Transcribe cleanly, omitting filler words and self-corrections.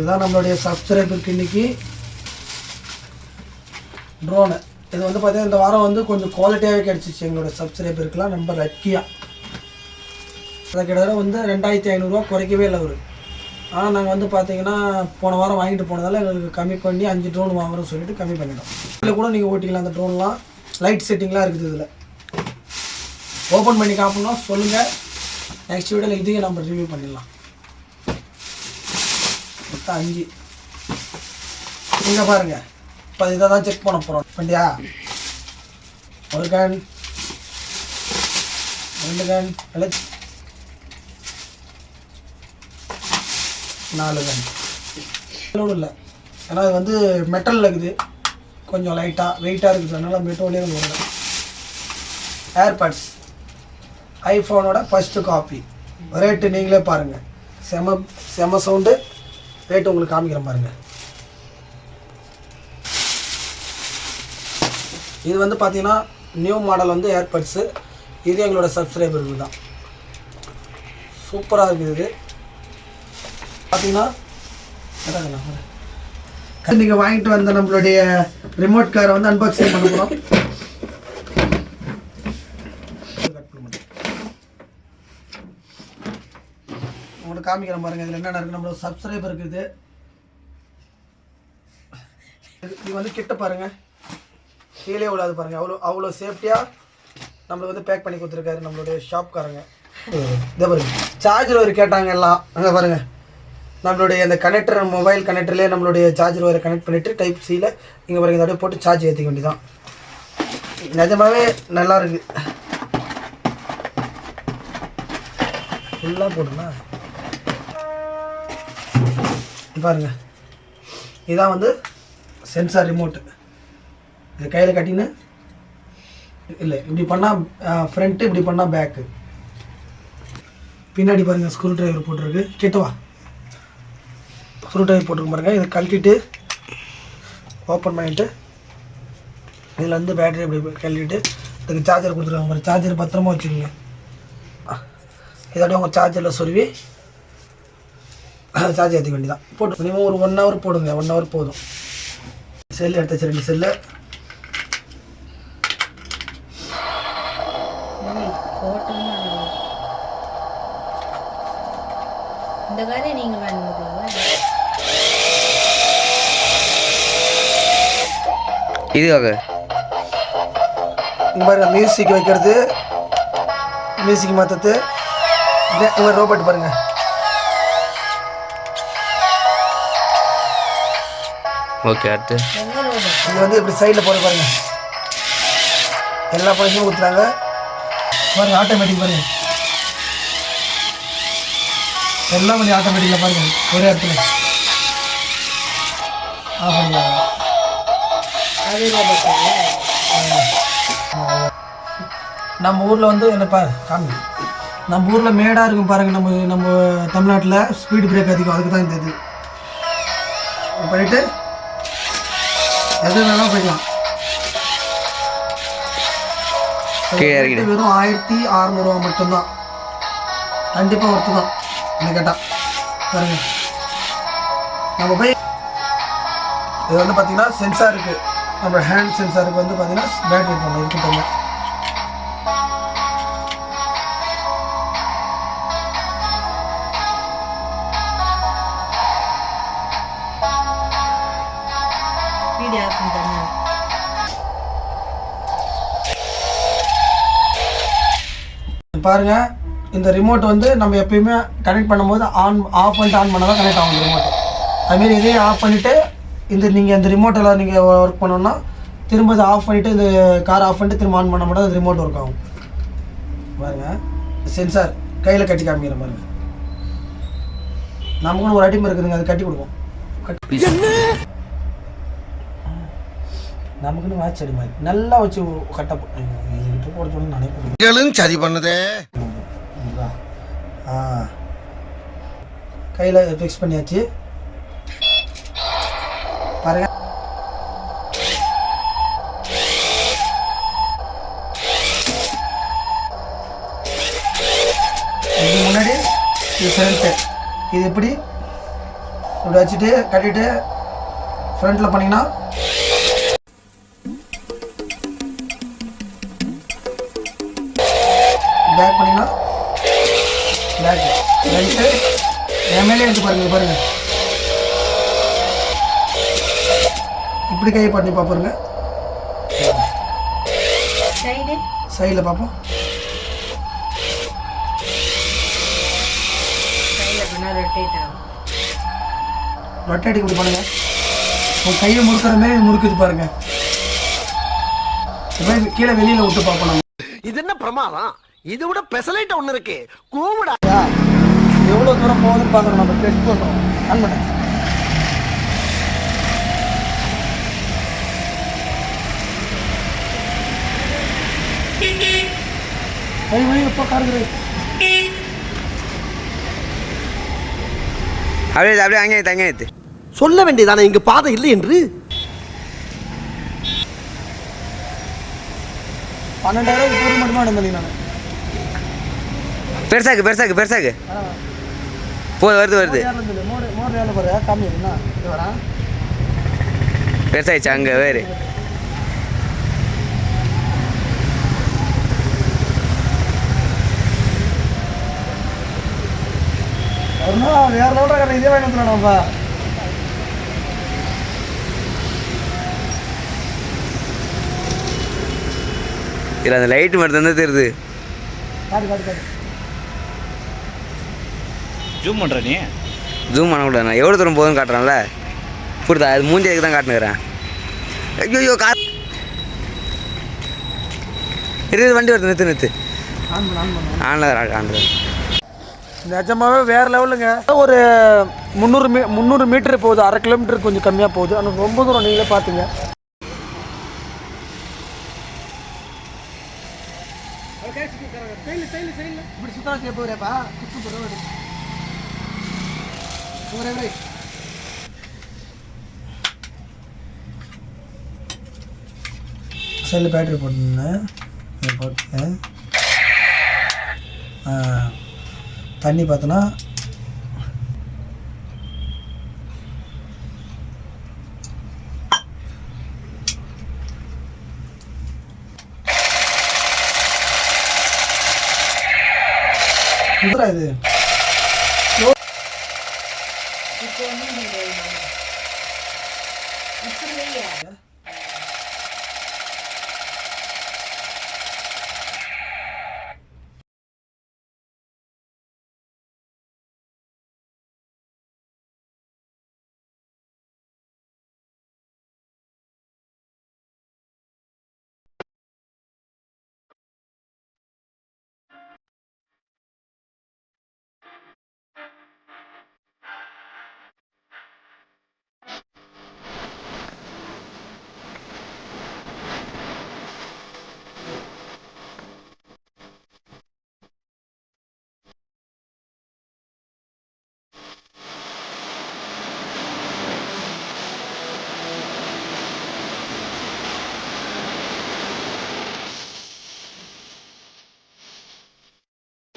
இதுதான் நம்மளுடைய சப்ஸ்கிரைபருக்கு இன்றைக்கி ட்ரோனு. இது வந்து பார்த்தீங்கன்னா இந்த வாரம் வந்து கொஞ்சம் குவாலிட்டியாகவே கிடச்சிச்சு எங்களோட சப்ஸ்கிரைபருக்குலாம். ரொம்ப லக்கியாக அதை கிட்டத்தட்ட வந்து 2500 ரூபா குறைக்கவே இல்லை அவர். ஆனால் நாங்கள் வந்து பார்த்தீங்கன்னா போன வாரம் வாங்கிட்டு போனதால் எங்களுக்கு கம்மி பண்ணி 5 ட்ரோன் வாங்குறோம்னு சொல்லிட்டு கம்மி பண்ணிட்டோம். இதில் கூட நீங்கள் ஓட்டிக்கலாம். அந்த ட்ரோன்லாம் லைட் செட்டிங்லாம் இருக்குது. இதில் ஓப்பன் பண்ணி காப்பணும் சொல்லுங்கள். நெக்ஸ்ட் வீடியோவில் இதையும் நம்ம ரிவ்யூ பண்ணிடலாம். மொத்தம் 5 இங்கே பாருங்கள். இப்போ இதை தான் செக் பண்ண போகிறோம். பண்ணியா ஒரு கேன் 2 கேன் 4 கேன் இல்லை. ஏன்னா அது வந்து மெட்டலில் இருக்குது, கொஞ்சம் லைட்டாக வெயிட்டாக இருக்குது. அதனால் மெட்டோலே வருது. ஏர்பட்ஸ் ஐஃபோனோட ஃபஸ்ட்டு காப்பி. ரேட்டு நீங்களே பாருங்கள். செம சவுண்டு. ரேட்டு உங்களுக்கு காமிக்கிறேன் பாருங்கள். இது வந்து பார்த்தீங்கன்னா நியூ மாடல் வந்து ஏர்பட்ஸு. இது எங்களோட சப்ஸ்கிரைபருக்கு தான். சூப்பராக இருக்குது. இது பார்த்தீங்கன்னா நீங்கள் வாங்கிட்டு வந்த நம்மளுடைய ரிமோட் காரை வந்து அன்பாக்சிங் பண்ண போகிறோம். உங்களுக்கு காமிக்கிறேன் பாருங்கள். இதில் என்னென்ன இருக்குது. நம்மளோட சப்ஸ்கிரைபர் இருக்குது. இது வந்து கிட்ட பாருங்கள். கீழே விடாது பாருங்கள். அவ்வளோ சேஃப்டியாக நம்மளுக்கு வந்து பேக் பண்ணி கொடுத்துருக்காரு நம்மளுடைய ஷாப்காரங்க. இதே பாருங்க. சார்ஜர் ஒயர் கேட்டாங்க எல்லாம். அங்கே பாருங்கள். நம்மளுடைய அந்த கனெக்டர் மொபைல் கனெக்டர்லேயே நம்மளுடைய சார்ஜர் ஒயரை கனெக்ட் பண்ணிவிட்டு டைப் சியில் இங்கே பாருங்கள். அப்படியே போட்டு சார்ஜ் ஏற்றிக்க வேண்டியதான். நிஜமாகவே நல்லா இருக்குது. ஃபுல்லாக போடுங்களா பாருங்கள். இதுதான் வந்து சென்சார் ரிமோட்டு. இது கையில் கட்டின்னு இல்லை இப்படி பண்ணால் ஃப்ரண்ட்டு, இப்படி பண்ணால் பேக்கு. பின்னாடி பாருங்கள் ஸ்க்ரூ ட்ரைவர் போட்டிருக்கு. கிட்டவா ஸ்க்ரூ ட்ரைவர் போட்டிருக்கு பாருங்கள். இதை கழட்டிட்டு ஓப்பன் பண்ணிவிட்டு இதில் வந்து பேட்டரி இப்படி கழட்டிட்டு இதுக்கு சார்ஜர் கொடுத்துருக்காங்க பாருங்கள். சார்ஜர் பத்திரமா வச்சுக்கோங்க. இதோடய உங்கள் சார்ஜரில் சொருவி சார்ஜ் ஏற்றிக்க வேண்டியதான். போட்டு மினிமம் ஒரு 1 ஹவர் போடுங்க. 1 ஹவர் போதும். செல்லு எடுத்தாச்சு. 2 செல்லு. இந்த காரை நீங்கள் வாங்குவீங்களா? இதுவாக இங்கே பாருங்கள். மியூசிக் வைக்கிறது, மியூசிக் மாற்றது. இங்கே ரோபோட் பாருங்கள். ஓகே. அடுத்து இது வந்து இப்படி சைடில் போகிற பாருங்கள். எல்லா பழசமும் கொடுத்துறாங்க பாருங்கள். ஆட்டோமேட்டிக் பாருங்கள். எல்லாம் கொஞ்சம் ஆட்டோமேட்டிக்கில் பாருங்கள். ஒரே இடத்துல ஆஃப் பண்ணிக்கலாம். நம்ம ஊரில் வந்து என்னப்பா காமி, நம்ம ஊரில் மேடாக இருக்கும் பாருங்கள். நம்ம தமிழ்நாட்டில் ஸ்பீடு பிரேக் அதிகம். அதுக்கு தான் இந்த இது பண்ணிவிட்டு எது வேணாலும் போய்க்கலாம். வெறும் 1600 ரூபா மட்டும்தான். கண்டிப்பாக ஒர்த்து தான் என்ன கேட்டால் பாருங்க. நம்ம போய் இது வந்து பார்த்தீங்கன்னா சென்சாருக்கு, நம்ம ஹேண்ட் சென்சாருக்கு வந்து பார்த்தீங்கன்னா பேட்டரி போடணும். இதுக்கு தனியாக பாருங்கள். இந்த ரிமோட் வந்து நம்ம எப்பயுமே கனெக்ட் பண்ணும்போது ஆஃப் பண்ணிட்டு ஆன் பண்ணால் தான் கனெக்ட் ஆகும் ரிமோட். அதுமாரி இதையும் ஆஃப் பண்ணிவிட்டு நீங்கள் இந்த ரிமோட்டில் நீங்கள் ஒர்க் பண்ணோன்னா திரும்ப இதை ஆஃப் பண்ணிவிட்டு இந்த கார் ஆஃப் பண்ணிட்டு திரும்ப ஆன் பண்ண மட்டும் அது ரிமோட் ஒர்க் ஆகும். பாருங்கள். சென்சார் கையில் கட்டி காமிக்கிற பாருங்க. நமக்குன்னு ஒரு அடிமை இருக்குதுங்க. அது கட்டி கொடுப்போம். நமக்குன்னு வாட்ச் அடி மாதிரி நல்லா வச்சு கட்ட போட சொல்லி நினைக்கிறேன். சரி பண்ணுதே. கையில் ஃபிக்ஸ் பண்ணியாச்சு பாருங்க. இது முன்னாடி இது ஃப்ரண்ட்டு. இது எப்படி இப்படி வச்சுட்டு கட்டிட்டு ஃப்ரண்ட்டில் பண்ணிங்கன்னா பேக் பண்ணிங்கன்னா பேக்கு ரைட்டு என் மேலே எடுத்து பாருங்கள் இப்படி கை பண்ணி பார்ப்போங்க. சைடு சைடில் பார்ப்போம். சைடில் பண்ணால் ரொட்டேட் ஆகும். ரொட்டேட் இப்படி பண்ணுங்க. உங்கள் கையை முறுக்கிற மாதிரி முறுக்குது பாருங்க. இப்போ கீழே வெளியில் விட்டு பார்ப்போம். நம்ம இது என்ன பிரமாதம்? இது விட பெசலைட் ஒன்று இருக்கு. கூவிடா எவ்வளோ தூரம் போகுதுன்னு பார்க்குறோம். நம்ம டெஸ்ட் பண்ணுறோம். ஆன் பண்ண எப்போ காருக்குது அப்படியே அப்படியே அங்கே தங்க சொல்ல வேண்டியதானே இங்க பாதை இல்லை என்று. 12,000 பொருள் மட்டுமா இருந்தேன் நான். பெருசாக்கு வருது மோர் வேலை பாரு கம்மி என்ன இது வரா பெருசாயிடுச்சு அங்கே வேறு. வேற லோட இதே வாங்கி நம்ம இல்லை அந்த லைட்டு மட்டும் தான் தெரியுது. காட்டு ஜூம் பண்ணுற நீ ஜூம் பண்ணக்கூடாது. நான் எவ்வளோ தூரம் போகுதுன்னு காட்டுறேன்ல. புரியுதா? அது மூஞ்சி அதுக்கு தான் காட்டுனுக்கிறேன். ஐயோ வண்டி வருது. நிறுத்து ஆன்ல நிஜமாவே வேறு லெவலுங்க. ஒரு 300 மீட்டர் போகுது. 1/2 கிலோமீட்டர் கொஞ்சம் கம்மியாக போகுது. ஆனால் ரொம்ப தூரம் நீங்களே பார்த்தீங்க. இப்படி சுத்தம் செய்ய போகிறேப்பா. செல்லு பேட்டரி போட்டுருந்தேன். போட்டு தண்ணி பார்த்தோன்னா இது